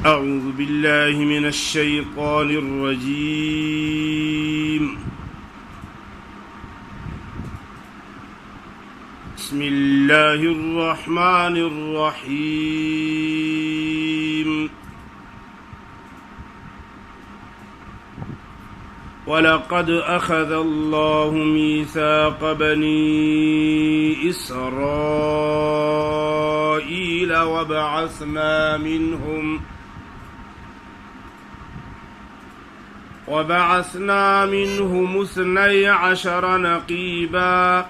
أعوذ بالله من الشيطان الرجيم بسم الله الرحمن الرحيم ولقد أخذ الله ميثاق بني إسرائيل وبعثنا منهم 12 نقيبا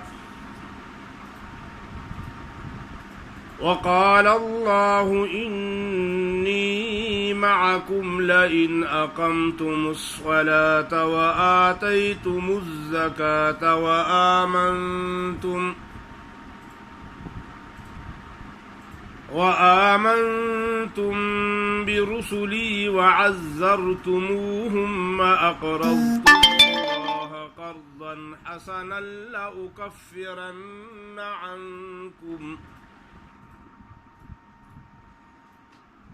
وقال الله إني معكم لئن أقمتم الصلاة وآتيتم الزكاة وآمنتم برسلي وعزرتموهم وأقرضتم الله قرضا حسنا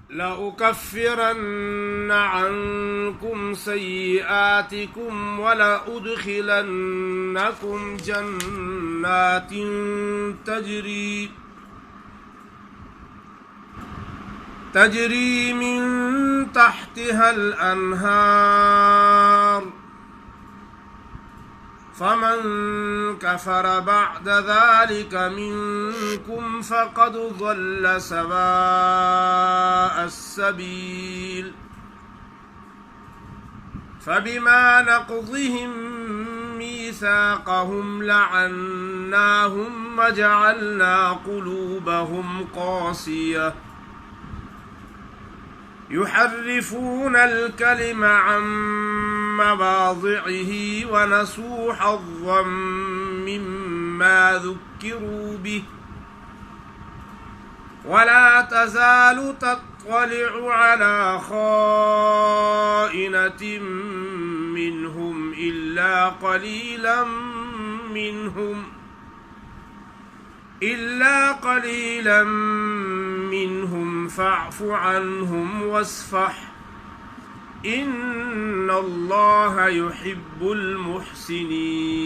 لأكفرن عنكم سيئاتكم ولأدخلنكم جنات تجري من تحتها الأنهار فمن كفر بعد ذلك منكم فقد ضل سواء السبيل فبما نقضهم ميثاقهم لعناهم وجعلنا قلوبهم قاسية يحرفون الكلم عن مواضعه ونسوا حظا مما ذكروا به ولا تزال تطلع على خائنة منهم إلا قليلا منهم فاعف عنهم واصفح إن الله يحب المحسنين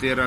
13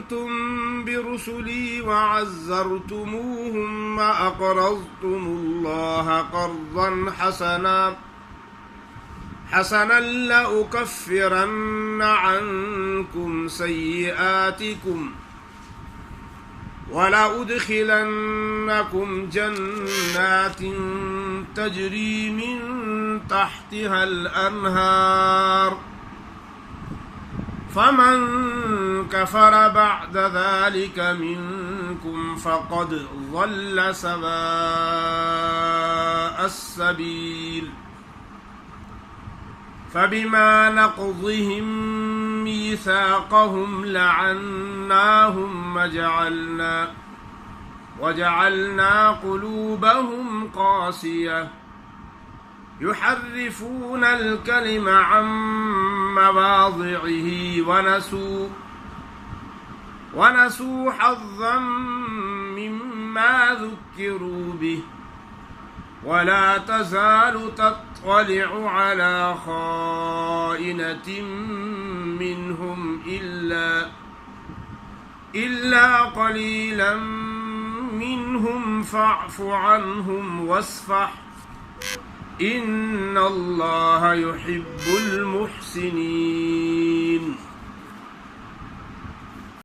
آمنتم برسلي وعزرتموهم وأقرضتم الله قرضا حسنا لأكفرن عنكم سيئاتكم ولأدخلنكم جنات تجري من تحتها الأنهار فمن كفر بعد ذلك منكم فقد ضل سواء السبيل فبما نقضهم ميثاقهم لعناهم وجعلنا قلوبهم قاسية يحرفون الكلم عن مواضعه ونسوا حظا مما ذكروا به ولا تزال تطلع على خائنة منهم إلا قليلا منهم فاعف عنهم واصفح إن الله يحب المحسنين